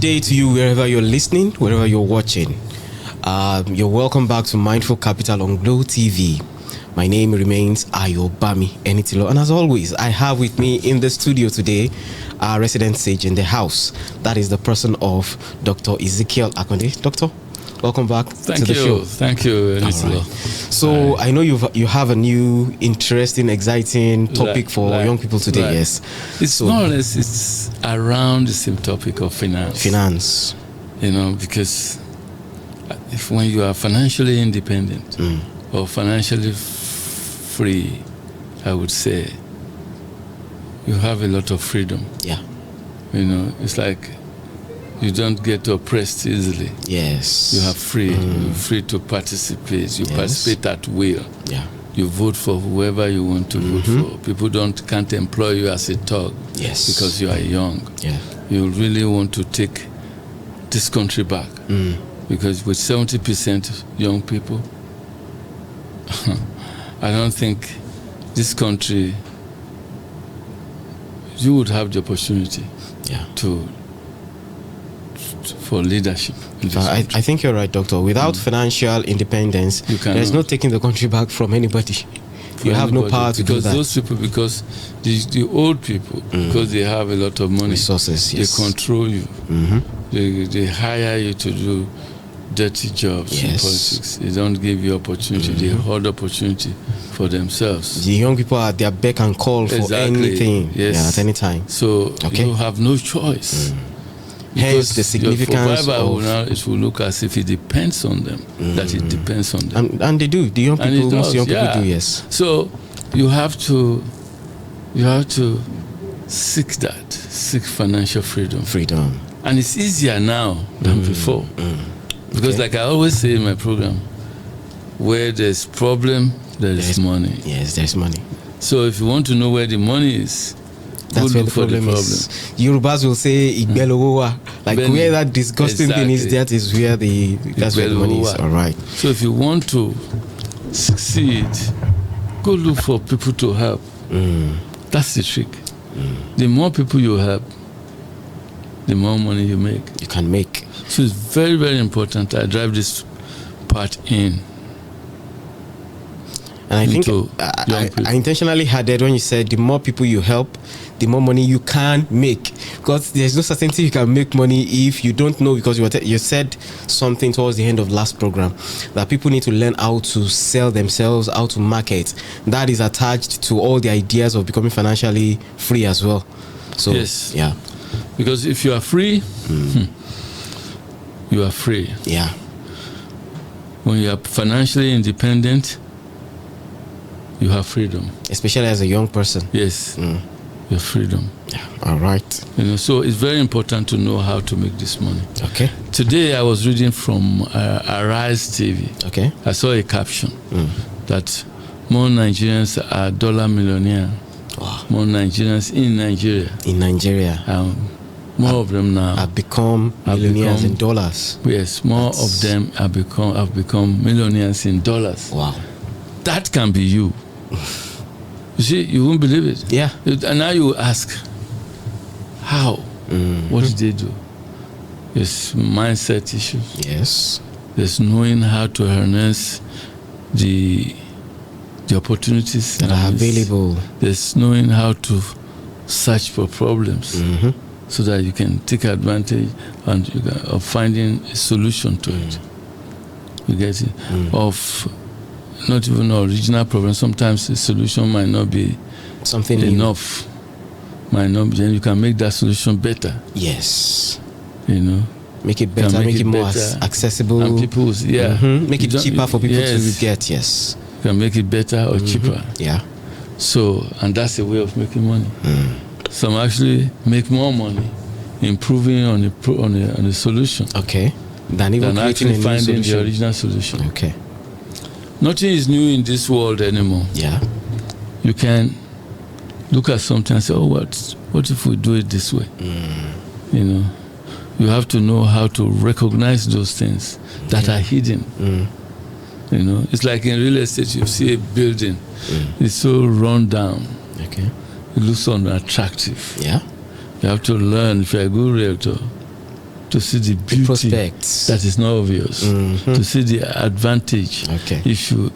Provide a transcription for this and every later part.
day to you wherever you're listening, wherever you're watching. You're welcome back to Mindful Capital on Glow TV. My name remains Ayobami Enitilo, and as always, I have with me in the studio today our resident sage in the house. That is the person of Dr. Ezekiel Akonde. Doctor, welcome back to the show. Thank you, Enitilo. Right. So I know you have a new, interesting, exciting topic for young people today. Yes, it's more or less it's around the same topic of finance. Finance, because when you are financially independent or financially free, I would say you have a lot of freedom. Yeah. It's like you don't get oppressed easily. Yes. You have you're free to participate. You participate at will. Yeah. You vote for whoever you want to vote for. People can't employ you as a thug. Yes. Because you are young. Yeah. You really want to take this country back. Because with 70% young people, I don't think this country, you would have the opportunity for leadership. I think you're right, Doctor. Without financial independence, there's no taking the country back from anybody. You have no power to do that. Because those people, because the old people, because they have a lot of money, resources, they control you. They hire you to do dirty jobs in politics. They don't give you opportunity. They hold opportunity for themselves. The young people are at their beck and call for anything, at any time. So you have no choice. Hence the significance of it will look as if it depends on them. That it depends on them, and they do. The young people, most young people do. Yes. So you have to seek financial freedom. And it's easier now than before. Because like I always say in my program, where there's problem, there's money. Yes, there's money. So if you want to know where the money is, that's where the problem is. Yorubas will say Igbelowowa. Like where that disgusting thing is, that is where that's where the money is. All right. So if you want to succeed, go look for people to help. That's the trick. The more people you help, the more money you make. You can make. So it's very, very important. I drive this part in. And I think I intentionally had that when you said the more people you help, the more money you can make. Because there's no certainty you can make money if you don't know. Because you said something towards the end of last program that people need to learn how to sell themselves, how to market. That is attached to all the ideas of becoming financially free as well. So yes. Yeah. Because if you are free, you are free. Yeah. When you are financially independent, you have freedom. Especially as a young person. Yes. You have freedom. Yeah. All right. So it's very important to know how to make this money. Okay. Today I was reading from Arise TV. Okay. I saw a caption that more Nigerians are dollar millionaire. Wow. More Nigerians in Nigeria. In Nigeria. More of them now have become millionaires in dollars. Yes, more of them have become millionaires in dollars. Wow. That can be you. You see, you won't believe it. Yeah. And now you ask, how? What did they do? There's mindset issues. Yes. There's knowing how to harness the opportunities that are available. There's knowing how to search for problems so that you can take advantage of finding a solution to it. You get it? Of not even original problem. Sometimes the solution might not be something enough. Might not be, then you can make that solution better. Yes. Make it better, make it more accessible. And people, make it cheaper for people to get. Yes. You can make it better or cheaper. Yeah. So, and that's a way of making money. Some actually make more money improving on a solution. Okay. Than actually finding the original solution. Okay. Nothing is new in this world anymore. Yeah. You can look at something and say, oh, what if we do it this way? You have to know how to recognize those things that are hidden. It's like in real estate, you see a building, it's so run down. Okay. It looks unattractive. Yeah. You have to learn, if you're a good realtor, to see the beauty prospects that is not obvious, to see the advantage. If you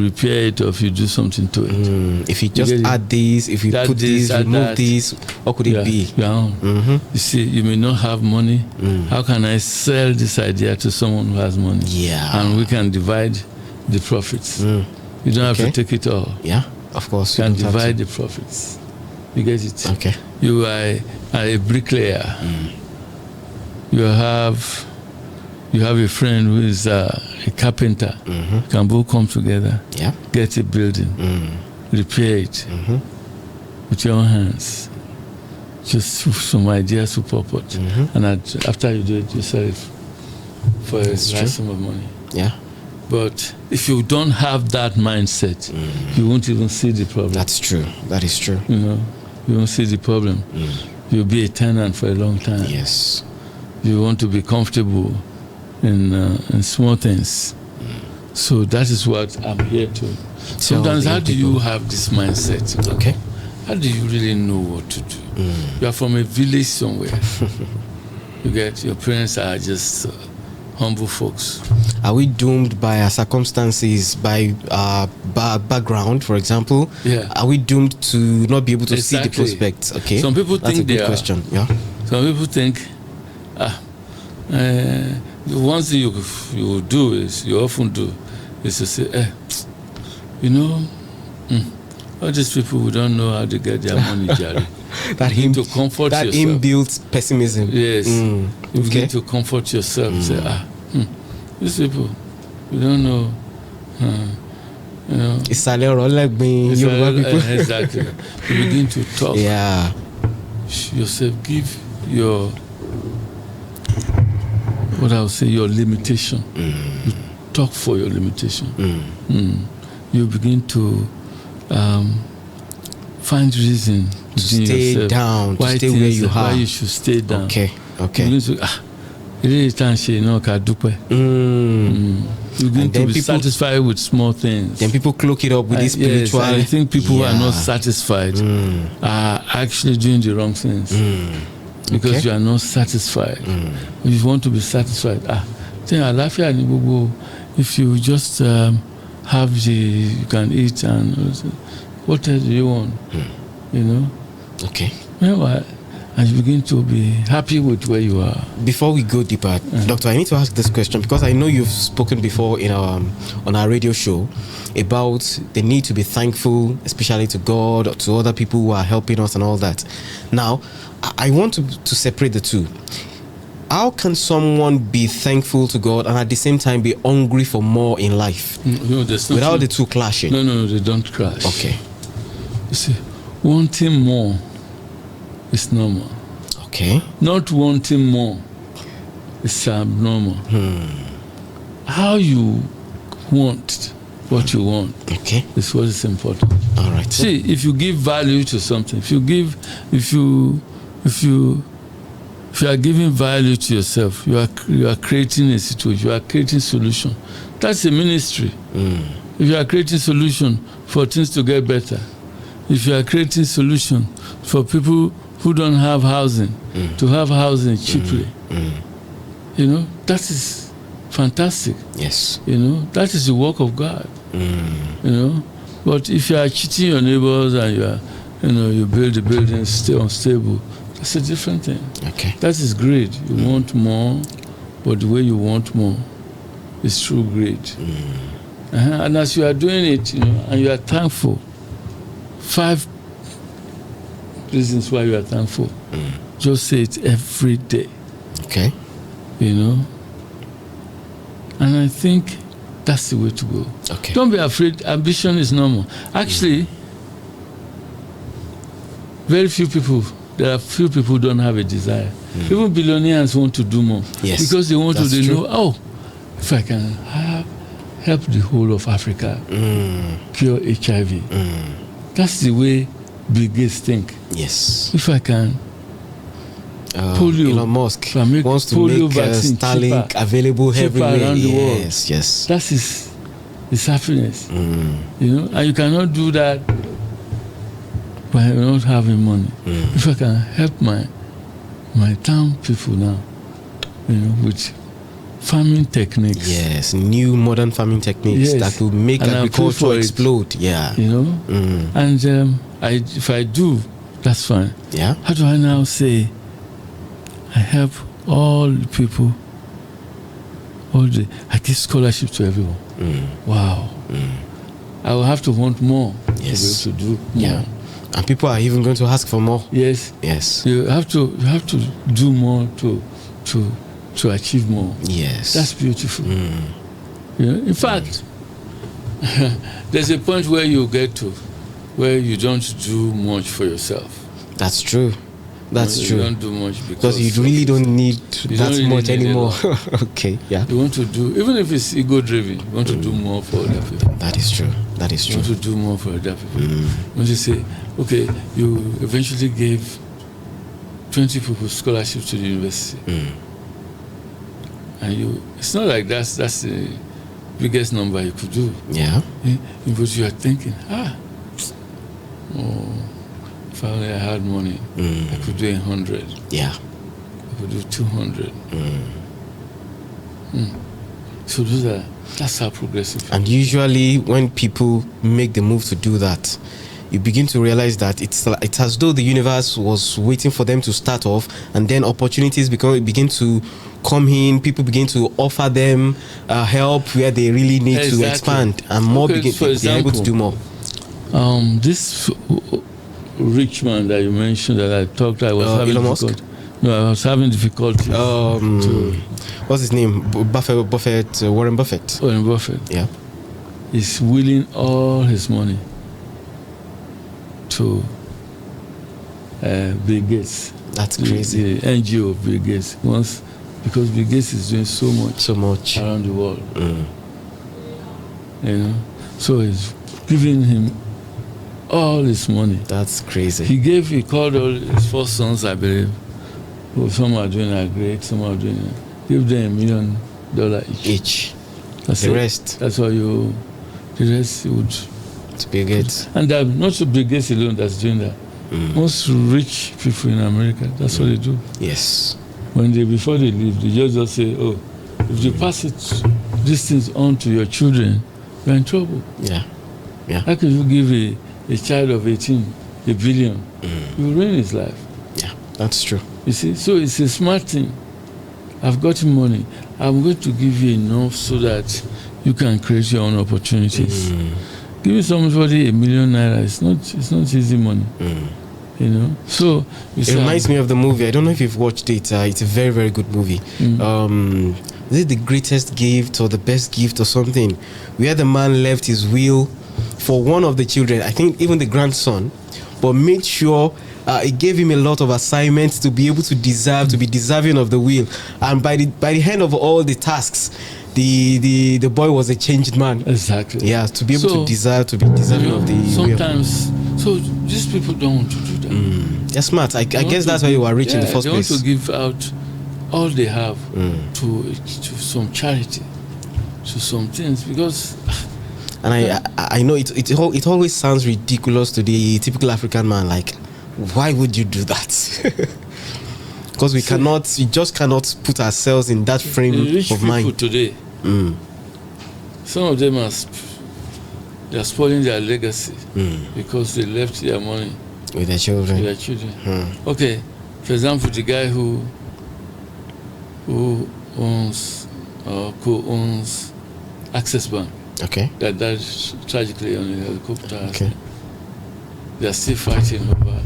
repair it or if you do something to it. If you just add this, if you put this, remove this, what could it be? You see, you may not have money. How can I sell this idea to someone who has money? And we can divide the profits. You don't have to take it all. Of course. You can divide the profits. You get it? You are a bricklayer. You have a friend who is a carpenter. You can both come together, get a building, repair it with your own hands. Just some ideas to pop out. And after you do it, you sell it for a large sum of money. But if you don't have that mindset, you won't even see the problem. That's true. That is true. You won't see the problem. You'll be a tenant for a long time. Yes. You want to be comfortable in small things. So that is what I'm here to. Sometimes, how do you have this mindset? How do you really know what to do? You are from a village somewhere. You get, your parents are just humble folks. Are we doomed by our circumstances, by our background, for example? Are we doomed to not be able to see the prospects? Some people that's think a good question. Some people think, the one thing you do is, you often do, is to say, all these people who don't know how to get their money, Jerry. That inbuilt pessimism. Yes. You begin to comfort yourself. Say, these people, you don't know. Exactly. You begin to talk. Yourself, give your, what I would say, your limitation. You talk for your limitation. You begin to find reason to stay down, to stay where you are. Why you should stay down. Okay. You begin to be satisfied with small things. Then people cloak it up with this spiritual. I think people who are not satisfied are actually doing the wrong things. Because you are not satisfied. If you want to be satisfied, if you just have you can eat and what else do you want? And you begin to be happy with where you are. Before we go deeper, Doctor, I need to ask this question because I know you've spoken before in on our radio show about the need to be thankful, especially to God or to other people who are helping us and all that. Now, I want to separate the two. How can someone be thankful to God and at the same time be hungry for more in life? Without the two clashing? No, they don't clash. Okay. You see, wanting more is normal. Okay. Not wanting more is abnormal. How you want what you want is what is important. All right. See, if you give value to something, if you are giving value to yourself, you are creating a situation, you are creating solution. That's a ministry. If you are creating solution for things to get better, if you are creating solution for people who don't have housing, to have housing cheaply, that is fantastic. Yes. That is the work of God. But if you are cheating your neighbors and you build the buildings stay unstable, that's a different thing. Okay. That is greed. You want more, but the way you want more is true greed. And as you are doing it, and you are thankful, 5 reasons why you are thankful. Just say it every day. Okay. And I think that's the way to go. Okay. Don't be afraid. Ambition is normal. Actually, there are few people who don't have a desire. Even billionaires want to do more. Yes. Because they want to know, if I can help the whole of Africa cure HIV. That's the way Bill Gates think. Yes. If I can polio, Elon Musk wants to make Starlink available everywhere around the world. Yes. That is his happiness. And you cannot do that by not having money. If I can help my town people now, with farming techniques. Yes, new modern farming techniques that will make agriculture explode. Yeah. And if I do, that's fine. Yeah. How do I now say I help all the people? I give scholarship to everyone. Wow. I will have to want more to be able to do more. Yeah. And people are even going to ask for more. Yes. Yes. You have to do more to achieve more. Yes. That's beautiful. In fact, there's a point where you get to where you don't do much for yourself. That's true. That's true. You don't do much because you really don't need that much anymore. Okay, yeah. You want to do, even if it's ego-driven, you want to do more for other people. That is true. That is true. You want to do more for other people. You want to say, okay, you eventually gave 20 people scholarships to the university. And it's not like that's the biggest number you could do. Yeah. But you are thinking, if only I had money, I could do 100. Yeah. I could do 200. So that's how progressive. And usually when people make the move to do that, you begin to realize that it's as though the universe was waiting for them to start off, and then opportunities begin to come in. People begin to offer them help where they really need to expand, and more they're able to do more. This rich man that you mentioned that I was having difficulty. No, I was having difficulty. What's his name? Buffett, Warren Buffett. Warren Buffett. Yeah. He's willing all his money to Bill Gates. That's crazy. The NGO of Bill Gates. Because Bill Gates is doing so much around the world. So he's giving him all his money. That's crazy. He called all his 4 sons, I believe. Some are doing great, some are doing give them $1 million each. That's the rest. That's why the rest would. To Bill Gates. And not to Bill Gates alone that's doing that. Most rich people in America, that's what they do. Yes. Before they leave, they just say, if you pass these things on to your children, you're in trouble. Yeah. How can you give a child of 18 $1 billion? You ruin his life. Yeah, that's true. You see, so it's a smart thing. I've gotten money. I'm going to give you enough so that you can create your own opportunities. Giving somebody $1 million, it's not easy money. So it reminds me of the movie. I don't know if you've watched it. It's a very, very good movie. Is it The Greatest Gift or The Best Gift or something? Where the man left his will for one of the children, I think even the grandson, but made sure it gave him a lot of assignments to be able to be deserving of the will. And by the end of all the tasks, the boy was a changed man. Exactly. Yeah, to be able to be deserving of the sometimes will. So these people don't want to do that. They're smart. I guess that's why you are rich in the first place. They want to give out all they have to some charity, to some things, because. And I know it always sounds ridiculous to the typical African man. Like, why would you do that? Because we just cannot put ourselves in that frame of mind. Rich people today, some of them they are spoiling their legacy because they left their money with their children. Okay, for example, the guy who owns or co-owns Access Bank. Okay. That died tragically on a helicopter. Okay. They are still fighting over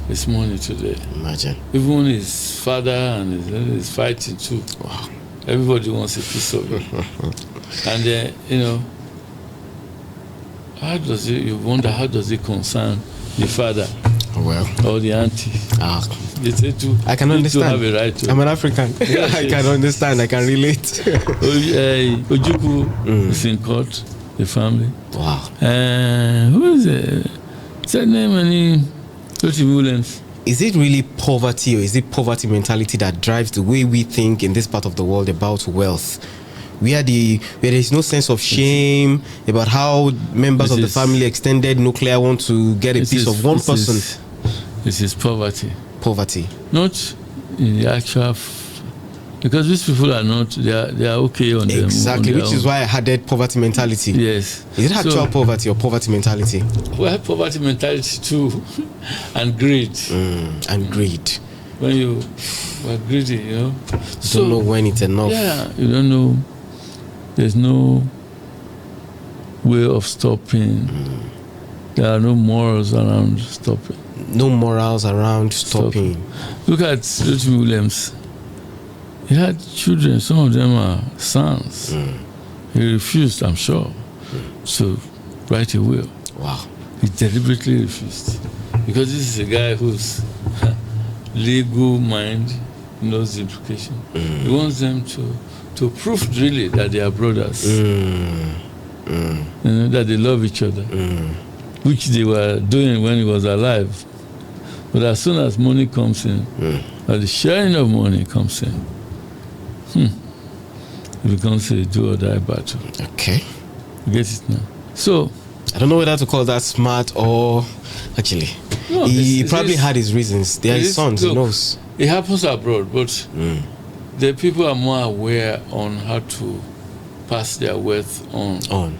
his money today. Imagine. Even his father and his fighting too. Wow. Everybody wants a piece of it. And you wonder how does it concern the father? Well. Or the auntie? I can understand. Have a right to. I'm an African. Yes, I can understand. I can relate. Ojukwu is in court, the family. Wow. Who is it? Is that name any? Williams. Is it really poverty, or is it poverty mentality that drives the way we think in this part of the world about wealth? Where there is no sense of shame about how members of the family, extended nuclear, want to get a piece of one person. This is poverty. Poverty. Not in the actual Because these people are not, they are okay on them. Exactly, which is why I added poverty mentality. Yes. Is it actual poverty or poverty mentality? Well, poverty mentality too, and greed. And greed. When you are greedy, you know. You don't know when it's enough. Yeah, you don't know. There's no way of stopping. There are no morals around stopping. No morals around stopping. Look at Rotimi Williams. He had children. Some of them are sons. He refused, I'm sure, to write a will. Wow. He deliberately refused. Because this is a guy whose legal mind knows the implication. He wants them to prove really that they are brothers. You know, that they love each other. Which they were doing when he was alive. But as soon as money comes in, or the sharing of money comes in, it becomes a do or die battle. Okay. You get it now? So, I don't know whether to call that smart or actually. No, he probably had his reasons. They are his sons, he knows. It happens abroad, but the people are more aware on how to pass their wealth on.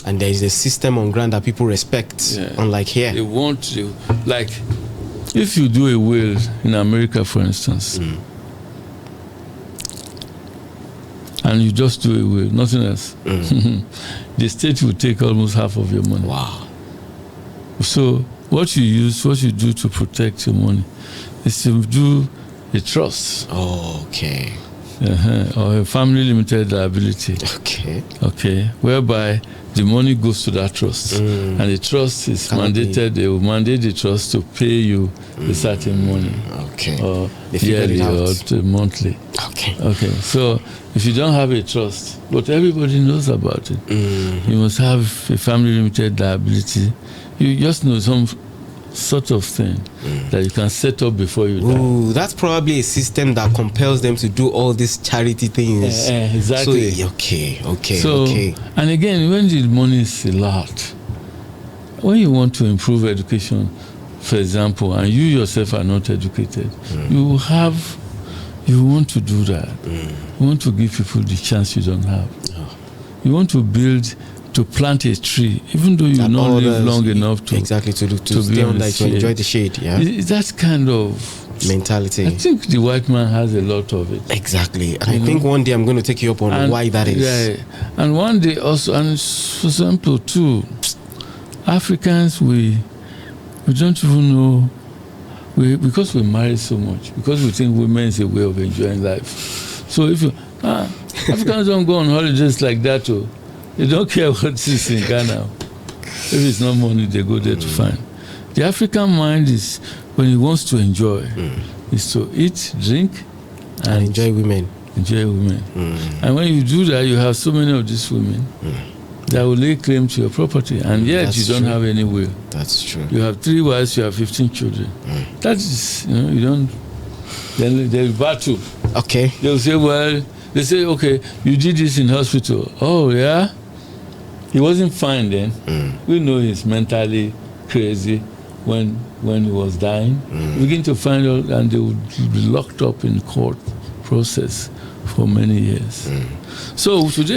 And there is a system on ground that people respect, unlike here. They want to, like, if you do a will in America, for instance, and you just do a will, nothing else, the state will take almost half of your money. Wow. So what you do to protect your money is to do a trust. Oh, okay. Or a family limited liability. Okay. Whereby the money goes to that trust, and the trust is mandated. They will mandate the trust to pay you a certain money, or yearly or monthly. Okay. So if you don't have a trust, but everybody knows about it, you must have a family limited liability. You just know some sort of thing that you can set up before you die. That's probably a system that compels them to do all these charity things. Exactly. So, okay. So, and again, when the money is a lot, when you want to improve education, for example, and you yourself are not educated, you want to do that. You want to give people the chance you don't have. You want to plant a tree, even though you not live long enough to stay on that, to enjoy the shade. Yeah, that kind of mentality. I think the white man has a lot of it. Exactly, and I think one day I'm going to take you up on why that is. Yeah, and one day also, and for example too, Africans we don't even know. Because we marry so much, because we think women is a way of enjoying life. So if you Africans don't go on holidays like that too. They don't care what is in Ghana. If it's not money, they go there to find. The African mind is, when he wants to enjoy, is to eat, drink, and enjoy women. And when you do that, you have so many of these women that will lay claim to your property, and yet you don't have any will. That's true. You have 3 wives, you have 15 children. That is, you don't. Then they'll battle. Okay. They'll say, well, they say, okay, you did this in hospital. Oh, yeah? He wasn't fine then. We know he's mentally crazy when he was dying. We begin to find out, and they would be locked up in court process for many years. So today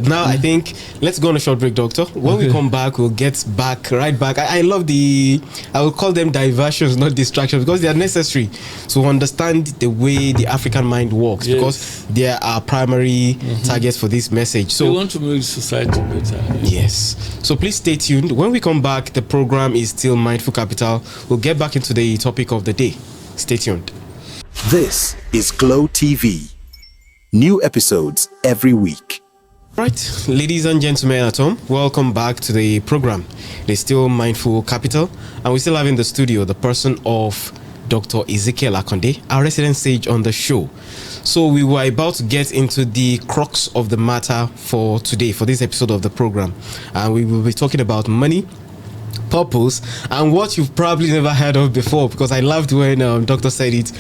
now I think let's go on a short break, doctor. When we come back, we'll get right back. I love I will call them diversions, not distractions, because they are necessary to understand the way the African mind works, because they are our primary targets for this message. So we want to make society better. Yes. So please stay tuned. When we come back, the program is still Mindful Capital. We'll get back into the topic of the day. Stay tuned. This is Glow TV. New episodes every week. Right, ladies and gentlemen at home, welcome back to the program. It's still Mindful Capital, and we still have in the studio the person of Dr. Ezekiel Akonde, our resident sage on the show. So we were about to get into the crux of the matter for today, for this episode of the program, and we will be talking about money, purpose, and what you've probably never heard of before, because I loved when Doctor said it.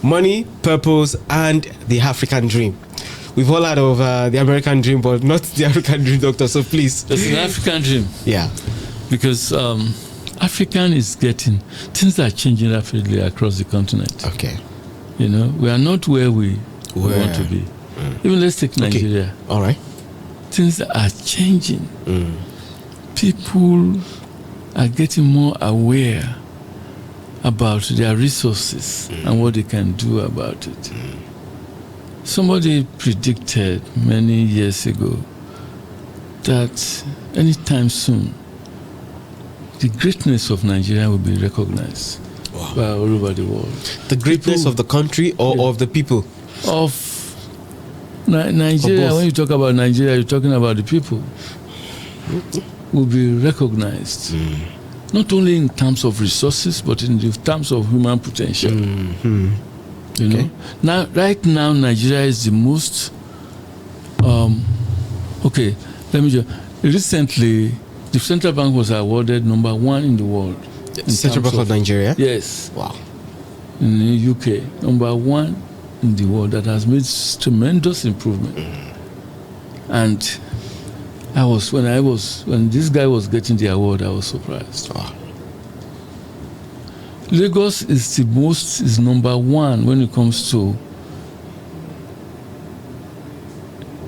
Money, purpose, and the African dream. We've all heard of the American dream, but not the African dream, doctor. So please. It's an African dream. Yeah. Because African is things are changing rapidly across the continent. Okay. You know, we are not where we want to be. Even let's take Nigeria. Okay. All right. Things are changing. People are getting more aware about their resources and what they can do about it. Somebody predicted many years ago that anytime soon, the greatness of Nigeria will be recognized by all over the world. The greatness of the country or of the people? Of Nigeria. When you talk about Nigeria, you're talking about the people. Will be recognized. Not only in terms of resources, but in the terms of human potential. You know? Now, right now, Nigeria is the most... let me just... Recently, the Central Bank was awarded #1 in the world. The Central Bank of Nigeria? Yes. Wow. In the UK, #1 in the world that has made tremendous improvement. And when this guy was getting the award, I was surprised. Wow. Lagos is #1 when it comes to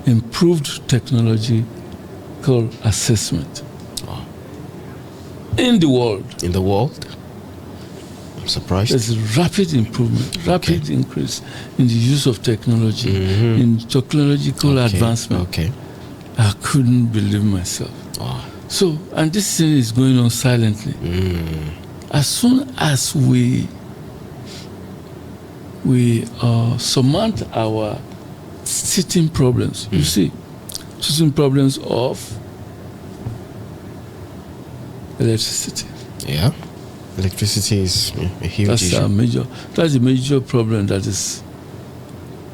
improved technological assessment. Wow. In the world. In the world? I'm surprised. There's rapid improvement, rapid increase in the use of technology, in technological advancement. Okay. I couldn't believe myself. Wow. So, and this thing is going on silently. As soon as we surmount our sitting problems, you see, sitting problems of electricity. Yeah. Electricity is a huge issue. That's a major problem that is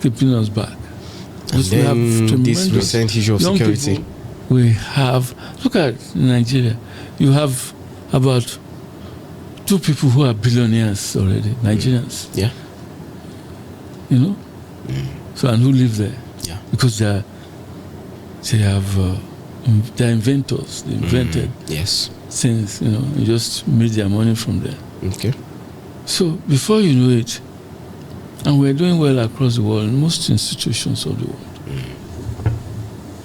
keeping us back. And then this recent issue of security. We have, look at Nigeria, you have about 2 people who are billionaires already, Nigerians. Yeah. You know? So, and who live there? Yeah. Because they're inventors. They invented things, you know, and just made their money from there. Okay. So, before you know it, and we're doing well across the world, in most institutions of the world.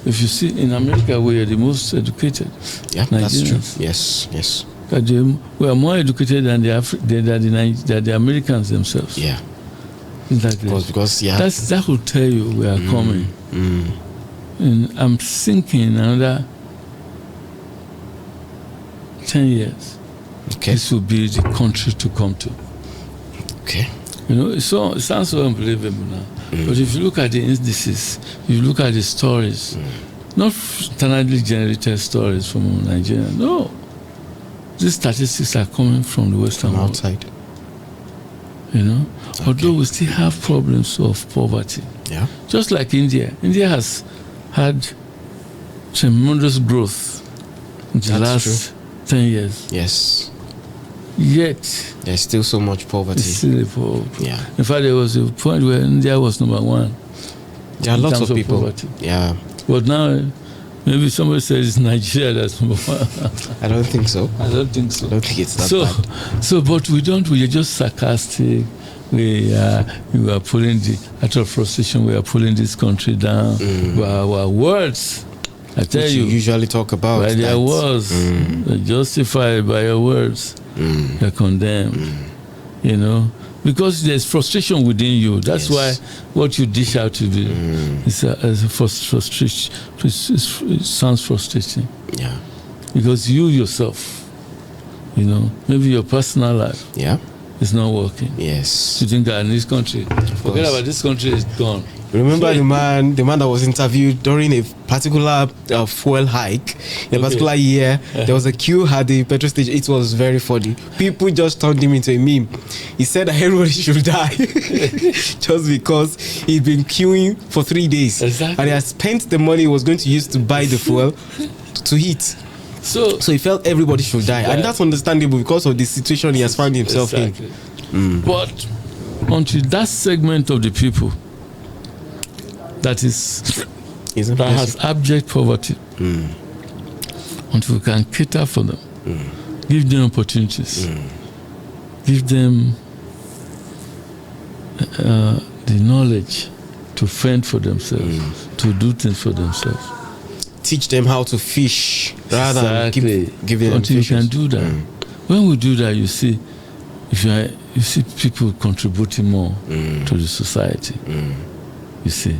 If you see, in America, we are the most educated. Yeah, Nigerians. that's true. Yes. We are more educated than the Americans themselves. Yeah. Because that will tell you we are coming. And I'm thinking another 10 years, this will be the country to come to. Okay. You know, it sounds so unbelievable now. But if you look at the indices, if you look at the stories, not standardly generated stories from Nigeria, no. These statistics are coming from the Western world. Outside. You know? Although we still have problems of poverty. Yeah. Just like India. India has had tremendous growth in the last 10 years. Yes. Yet there's still so much poverty. In fact, there was a point where India was #1. There are lots of people. Poverty. Yeah. But now, maybe somebody says it's Nigeria that's #1. I don't think so. I don't think it's that bad. So, but we are just sarcastic. We are pulling out of frustration. We are pulling this country down. Our words. I tell you, usually talk about by their words, they're justified by your words. They're condemned. You know, because there's frustration within you. That's why what you dish out to be is a frustration. It sounds frustrating. Yeah. Because you yourself, you know, maybe your personal life. Yeah. It's not working. Yes. You think that in this country, forget about this country, is gone. Remember the man that was interviewed during a particular fuel hike in a particular year. There was a queue at the petrol station. It was very funny. People just turned him into a meme. He said that everybody should die just because he'd been queuing for 3 days. Exactly. And he had spent the money he was going to use to buy the fuel to eat. So he felt everybody should die. And that's understandable because of the situation he has found himself in. But until that segment of the people that has abject poverty, until we can cater for them, give them opportunities, give them the knowledge to fend for themselves, to do things for themselves. Teach them how to fish rather than giving them until you fishes. can do that. When we do that, you see, you see people contributing more to the society. You see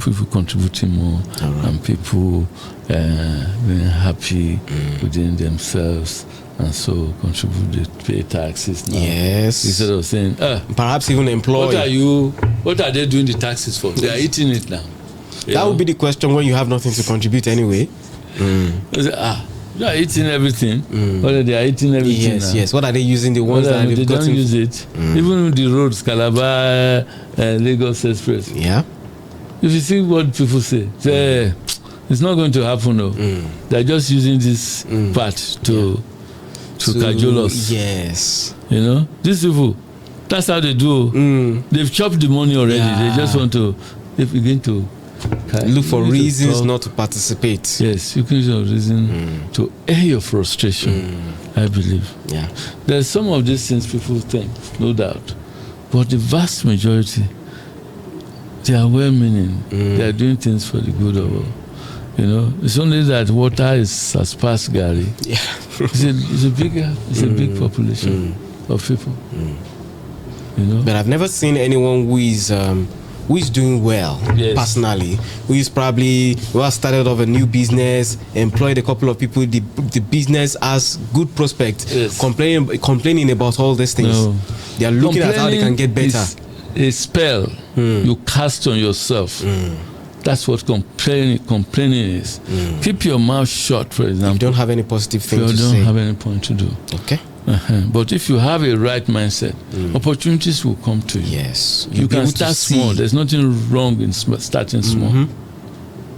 people contributing more, and people being happy within themselves, and so contribute, they pay taxes now. Yes. Instead of saying, perhaps even employ. What are they doing the taxes for? They are eating it now. That would be the question when you have nothing to contribute anyway. They say, they are eating everything. Whether they are eating everything now. Yes. What are they using? The ones that they they've don't gotten? use it. Even the roads, Calabar, Lagos Express. Yeah. If you see what people say, it's not going to happen. No, they're just using this part to cajole us. Yes. You know, these people, that's how they do. They've chopped the money already. Yeah. They just want to. They begin to look for reasons not to participate. Yes, you can use a reason to air your frustration. I believe. Yeah. There's some of these things people think, no doubt, but the vast majority, they are well-meaning. They are doing things for the good of all. You know, it's only that water has passed Gary. Yeah. It's a big population of people. You know, But I've never seen anyone who is doing well personally, who is probably started off a new business, employed a couple of people, the business has good prospects, complaining about all these things. No. They are looking at how they can get better. Is a spell you cast on yourself. That's what complaining is. Keep your mouth shut, for example. You don't have any positive thing to say. You don't have any point to do. Okay. But if you have a right mindset, opportunities will come to you. Yes. You can start small. There's nothing wrong in starting small.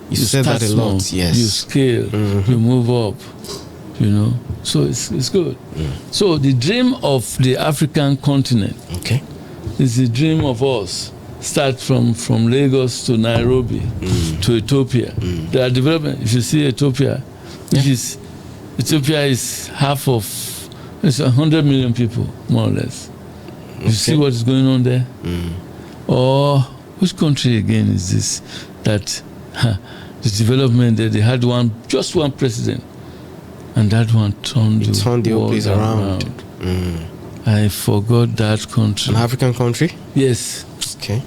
You said that a lot. Small, yes. you scale, you move up, you know. So it's good. So the dream of the African continent is the dream of us. Start from Lagos to Nairobi to Ethiopia. There are development. If you see Ethiopia, Ethiopia is half of, it's 100 million people, more or less. You see what is going on there? Or which country again is this? That the development there, they had just one president, and that one turned the whole place around. I forgot that country. An African country? Yes. Okay.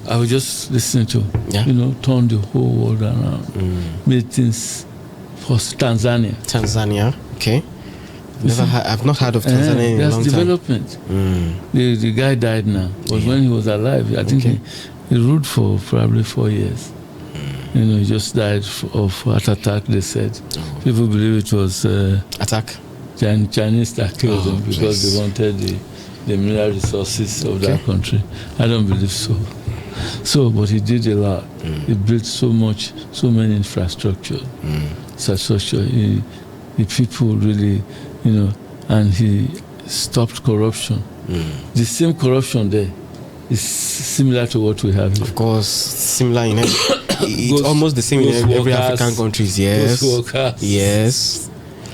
I was just listening to, turn the whole world around. Made things for Tanzania. Tanzania, okay. I've not heard of Tanzania in a long time. Development. The guy died now. But when he was alive, I think he ruled for probably 4 years. You know, he just died of heart attack, they said. People believe it was attack. Chinese that killed him because they wanted the mineral resources of that country. I don't believe so. But he did a lot. He built so many infrastructure. The people really, you know, and he stopped corruption. The same corruption there is similar to what we have here. Of course, similar in it's almost the same in every African countries. Yes. Yes.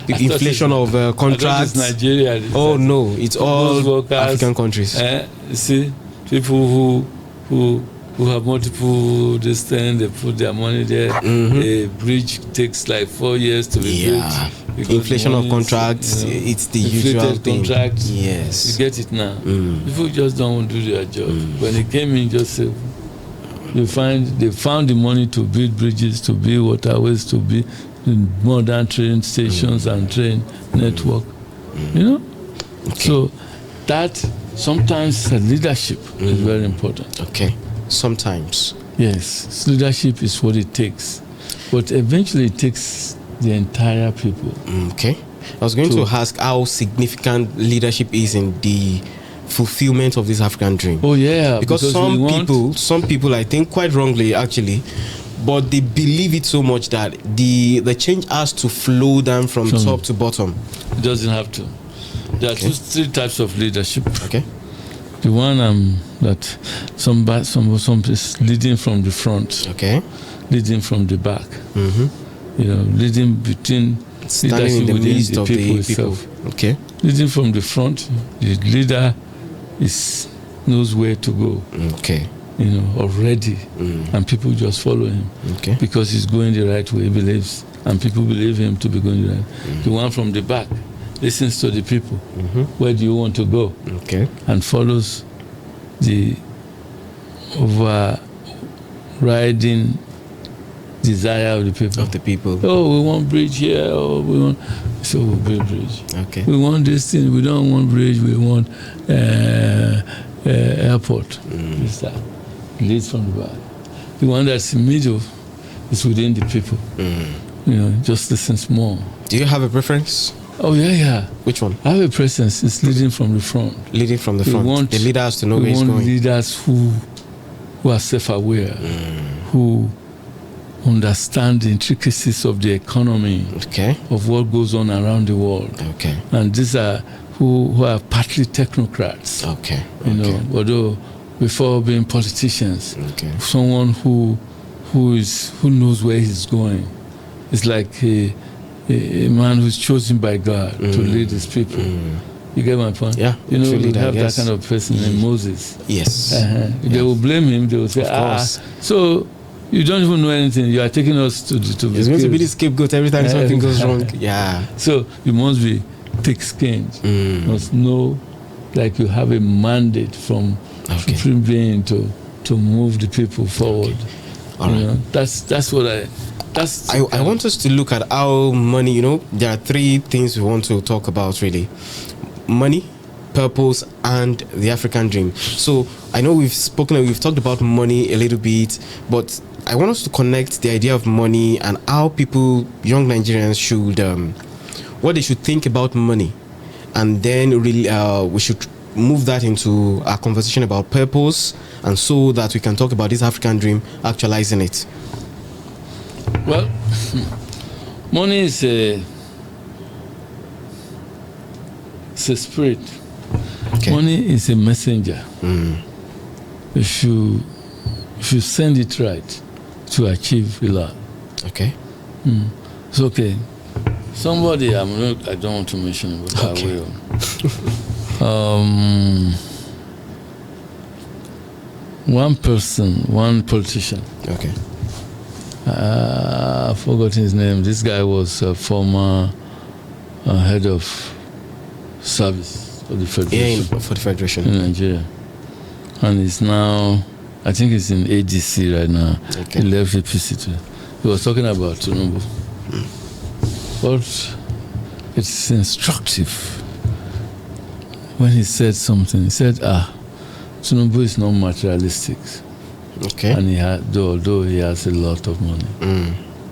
The inflation of contracts. Nigeria. Oh no, it's all African countries. You see, people who have multiple distance, they put their money there. A bridge takes like 4 years to be built. Inflation of contracts, it's the usual thing. Contracts, yes. You get it now. People just don't want to do their job. When they came in, just say, they found the money to build bridges, to build waterways, to build modern train stations and train network. You know? So that sometimes leadership is very important. Okay. Sometimes. Yes. Leadership is what it takes. But eventually it takes the entire people. Okay. I was going to ask how significant leadership is in the fulfillment of this African dream. Oh yeah. Because some people I think quite wrongly actually, but they believe it so much that the change has to flow down from top to bottom. It doesn't have to. There are three types of leadership. Okay. The one that some is leading from the front. Okay. Leading from the back. You know, leading between standing in the midst of the people. Okay. Leading from the front, the leader is knows where to go. Okay. Already, and people just follow him. Okay. Because he's going the right way, he believes, and people believe him to be going the right. The one from the back listens to the people. Where do you want to go? Okay. And follows the overriding desire of the people. Oh, we want bridge here. Oh, we want. So we'll build bridge. Okay. We want this thing. We don't want bridge. We want airport. It's that. Leads from the back. The one that's in the middle is within the people. Just listens more. Do you have a preference? Oh, yeah. Which one? I have a preference. It's leading from the front. Leading from the front. The leader has to know where he's going. We want leaders who are self-aware, who understand the intricacies of the economy, of what goes on around the world. Okay. And these are who are partly technocrats. Okay. Although before being politicians, someone who knows where he's going. It's like a man who's chosen by God to lead his people. You get my point? Yeah. We have that kind of person named Moses. Yes. They will blame him. They will say, so you don't even know anything. You are taking us to He's going to be the scapegoat every time something goes wrong. Yeah. So you must be thick-skinned. You must know, like you have a mandate from supreme being to move the people forward. All right. That's what I want us to look at how money, there are three things we want to talk about really. Money, purpose, and the African dream. So I know we've talked about money a little bit, but I want us to connect the idea of money and how people, young Nigerians, what they should think about money. And then really we should move that into our conversation about purpose, and so that we can talk about this African dream, actualizing it. Well, money is a spirit. Okay. Money is a messenger. If you send it right to achieve a lot. Okay. It's okay. Somebody I don't want to mention it, but I will. One politician. Okay. I've forgotten his name. This guy was a former head of service for the Federation. For the Federation. In Nigeria. And he's now, I think he's in ADC right now. Okay. He left APC too. He was talking about Tinubu. But it's instructive. When he said something, he said, Tinubu is not materialistic. Okay. And although he has a lot of money.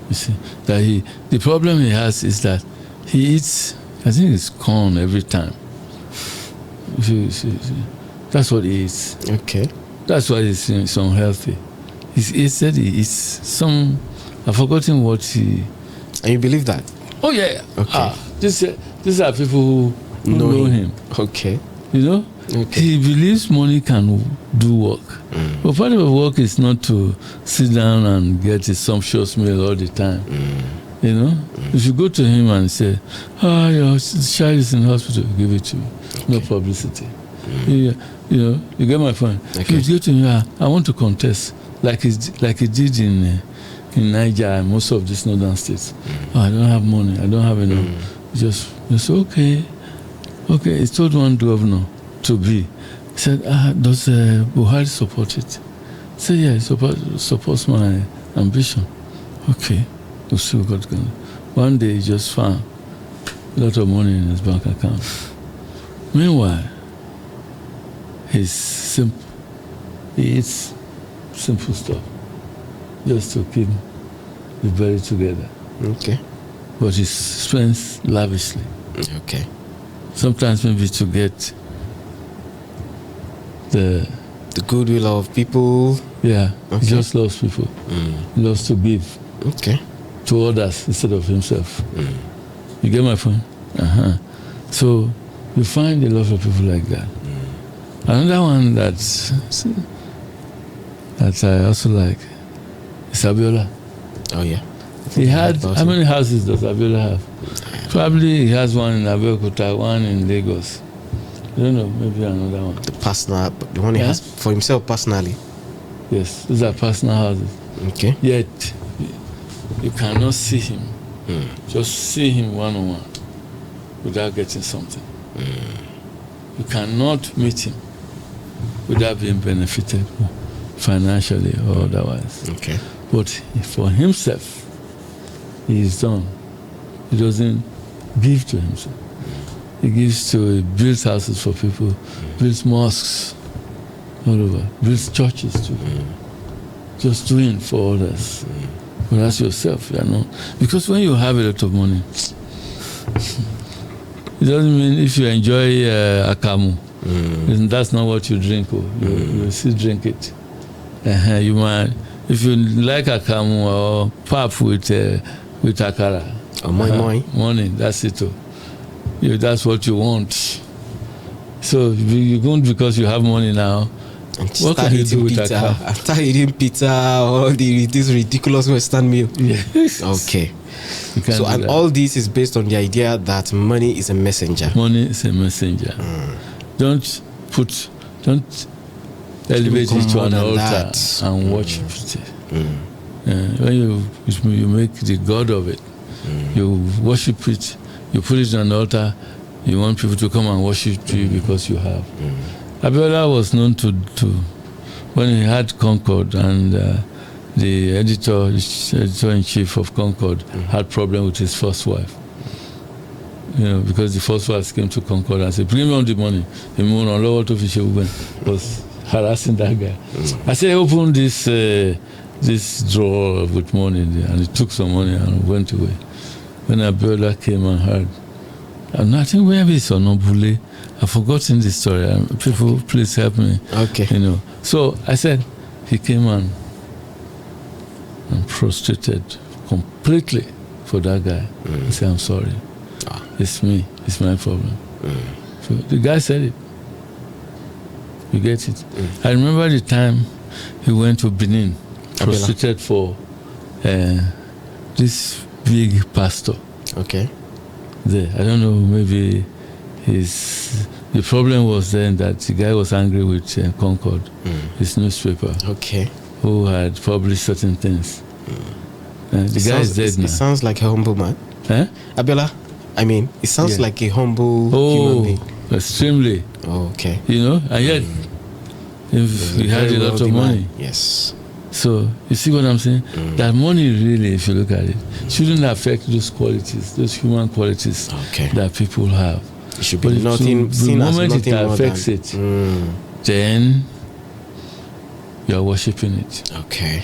You see, that the problem he has is that he eats, I think it's corn every time. That's what he eats. Okay. That's why he's unhealthy. He said he eats some, I've forgotten what he... And you believe that? Oh, yeah. Okay. These are people who know him. Okay. Okay. He believes money can do work. But part of work is not to sit down and get a sumptuous meal all the time. If you go to him and say, your child is in hospital, give it to me. Okay. No publicity. You get my point. Okay. If you go to him, I want to contest, like he did in Niger and most of these northern states. I don't have money. I don't have enough. Just okay. He told one governor to be. He said, does Buhari support it? He said, yeah, he supports my ambition. Okay, we'll see what God can do. One day he just found a lot of money in his bank account. Meanwhile, he's simple. He eats simple stuff just to keep the belly together. Okay. But he spends lavishly. Okay. Sometimes maybe to get the goodwill of people. Yeah. Okay. He just loves people. He loves to give. Okay. To others instead of himself. You get my point? So you find a lot of people like that. Another one that I also like is Abiola. Oh yeah. He had, how many houses does Abiola have? Probably he has one in Abeokuta, one in Lagos. I don't know, maybe another one. The personal, the one he has for himself personally. Yes, these are personal houses. Okay. Yet, you cannot see him. Just see him one-on-one without getting something. You cannot meet him without being benefited financially or otherwise. Okay. But for himself, he is done. He doesn't give to himself. He gives to, he builds houses for people, builds mosques all over, builds churches too. Just doing for others. But that's yourself, you know. Because when you have a lot of money, it doesn't mean if you enjoy akamu, that's not what you drink. You still drink it. You might, if you like akamu or pap with akara, or morning, that's it. That's what you want. So you don't, because you have money now. What can you do with akara? After eating pizza or this ridiculous Western meal. Yes. Okay. So and all this is based on the idea that money is a messenger. Money is a messenger. Don't elevate it to an altar and worship it. When you make the God of it, you worship it, you put it on an altar, you want people to come and worship you because you have. Abiola was known to when he had Concord, and the editor-in-chief of Concord had problem with his first wife. Because the first wife came to Concord and said, "Bring me on the money." The was harassing that guy. I said, "Open this drawer with money," and he took some money and went away. When Abiola came and heard, and I think maybe it's Onobule, I've forgotten the story. People, please help me. Okay. So I said, he came and prostrated completely for that guy. He said, "I'm sorry. It's me. It's my problem." So the guy said it. You get it? I remember the time he went to Benin, prostrated for this big pastor. Okay. There, I don't know, maybe the problem was then that the guy was angry with Concord, his newspaper. Okay. Who had published certain things. The guy is dead now. It sounds like a humble man. Abiola, it sounds like a humble human being. Extremely. Oh, okay. And yet, if he had a lot of money. Yes. So, you see what I'm saying? That money really, if you look at it, shouldn't affect those qualities, those human qualities that people have. It should be nothing. The moment it affects it, then you are worshipping it. Okay.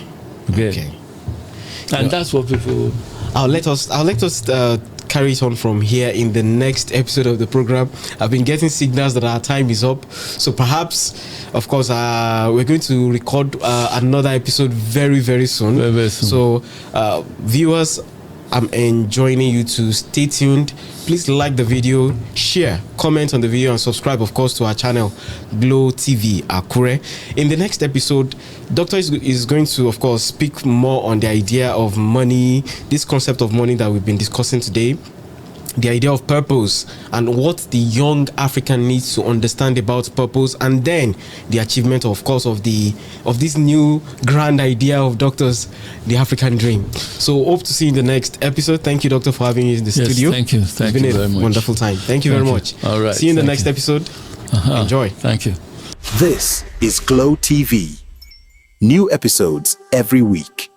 Okay. And that's what people. I'll let us carry it on from here in the next episode of the program. I've been getting signals that our time is up, so perhaps, of course, we're going to record another episode very, very soon. Very, very soon. So, viewers, I'm enjoining you to stay tuned. Please like the video, share, comment on the video, and subscribe, of course, to our channel, Glow TV Akure. In the next episode, Doctor is going to, of course, speak more on the idea of money, this concept of money that we've been discussing today, the idea of purpose, and what the young African needs to understand about purpose, and then the achievement, of course, of this new grand idea of Doctor's, the African dream. So hope to see you in the next episode. Thank you, Doctor, for having me in the studio. Thank you. Thank you very much. It's been a wonderful time. Thank you very much. All right. See you in the next episode. Enjoy. Thank you. This is Glow TV. New episodes every week.